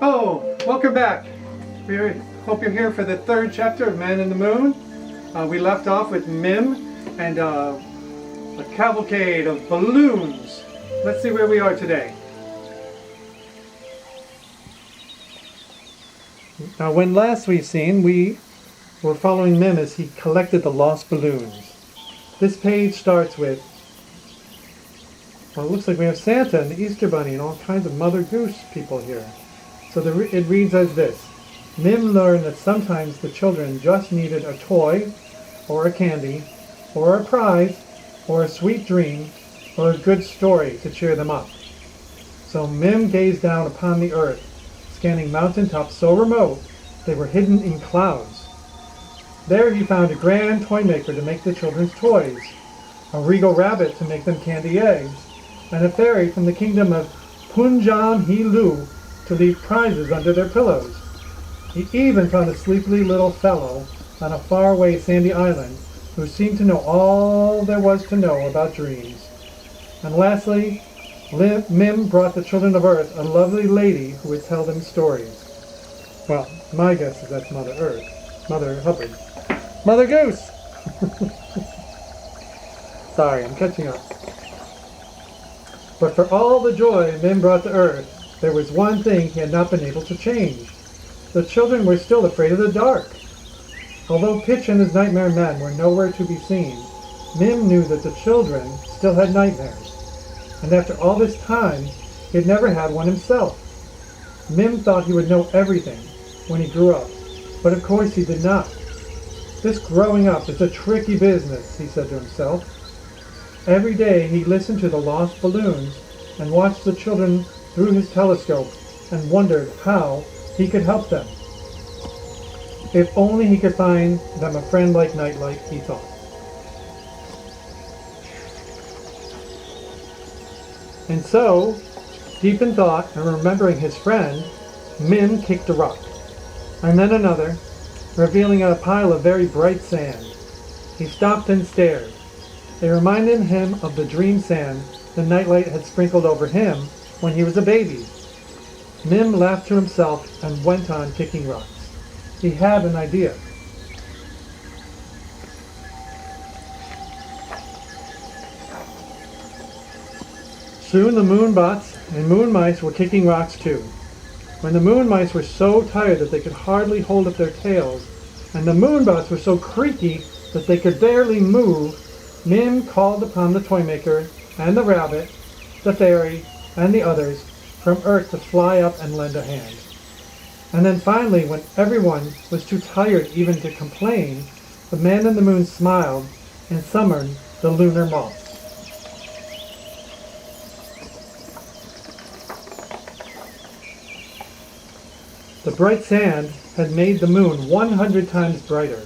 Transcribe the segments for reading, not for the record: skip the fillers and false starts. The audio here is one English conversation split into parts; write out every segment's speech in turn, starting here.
Oh, welcome back. We hope you're here for the third chapter of Man in the Moon. We left off with Mim and a cavalcade of balloons. Let's see where we are today. Now, when last we've seen, we were following Mim as he collected the lost balloons. This page starts with, well, it looks like we have Santa and the Easter Bunny and all kinds of Mother Goose people here. So it reads as this. Mim learned that sometimes the children just needed a toy, or a candy, or a prize, or a sweet dream, or a good story to cheer them up. So Mim gazed down upon the earth, scanning mountaintops so remote they were hidden in clouds. There he found a grand toy maker to make the children's toys, a regal rabbit to make them candy eggs, and a fairy from the kingdom of Punjam Hilu to leave prizes under their pillows. He even found a sleepy little fellow on a faraway sandy island who seemed to know all there was to know about dreams. And lastly, Mim brought the children of Earth a lovely lady who would tell them stories. Well, my guess is that's Mother Earth. Mother Hubbard. Mother Goose! Sorry, I'm catching up. But for all the joy Mim brought to Earth, there was one thing he had not been able to change. The children were still afraid of the dark. Although Pitch and his nightmare men were nowhere to be seen, Mim knew that the children still had nightmares. And after all this time, he had never had one himself. Mim thought he would know everything when he grew up, but of course he did not. This growing up is a tricky business, he said to himself. Every day he listened to the lost balloons and watched the children through his telescope and wondered how he could help them. If only he could find them a friend like Nightlight, he thought. And so, deep in thought and remembering his friend, Mim kicked a rock, and then another, revealing a pile of very bright sand. He stopped and stared. It reminded him of the dream sand the Nightlight had sprinkled over him when he was a baby. Mim laughed to himself and went on kicking rocks. He had an idea. Soon the moonbots and moon mice were kicking rocks too. When the moon mice were so tired that they could hardly hold up their tails, and the moonbots were so creaky that they could barely move, Mim called upon the toy maker and the rabbit, the fairy, and the others from Earth to fly up and lend a hand. And then finally, when everyone was too tired even to complain, the man in the moon smiled and summoned the lunar moths. The bright sand had made the moon 100 times brighter.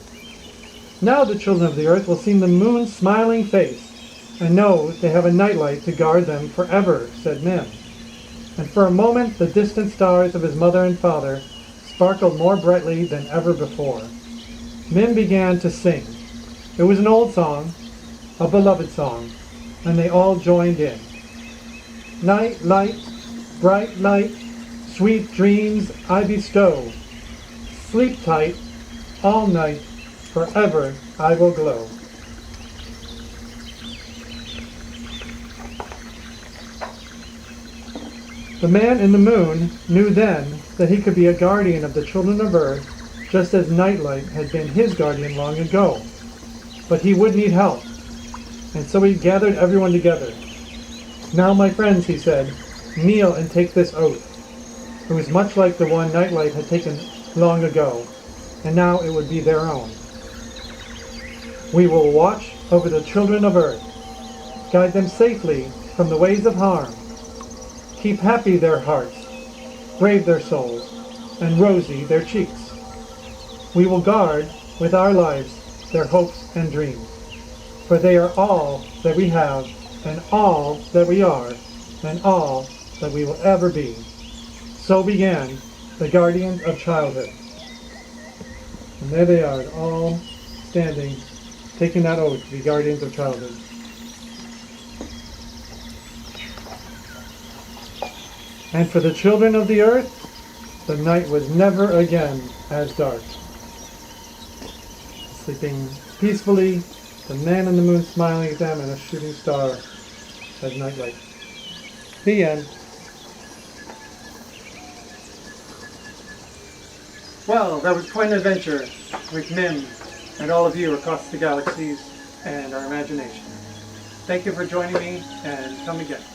Now the children of the earth will see the moon's smiling face and know they have a nightlight to guard them forever, said Mim. And for a moment the distant stars of his mother and father sparkled more brightly than ever before. Mim began to sing. It was an old song, a beloved song, and they all joined in. Night light, bright light, sweet dreams I bestow. Sleep tight, all night, forever I will glow. The man in the moon knew then that he could be a guardian of the children of Earth, just as Nightlight had been his guardian long ago. But he would need help, and so he gathered everyone together. Now, my friends, he said, kneel and take this oath. It was much like the one Nightlight had taken long ago, and now it would be their own. We will watch over the children of Earth, guide them safely from the ways of harm, keep happy their hearts, brave their souls, and rosy their cheeks. We will guard with our lives their hopes and dreams, for they are all that we have, and all that we are, and all that we will ever be. So began the Guardians of Childhood. And there they are, all standing, taking that oath to be Guardians of Childhood. And for the children of the earth, The night was never again as dark. Sleeping peacefully, the man on the moon smiling at them, and a shooting star as nightlight. The end. Well, that was quite an adventure with Mim and all of you across the galaxies and our imagination. Thank you for joining me, and come again.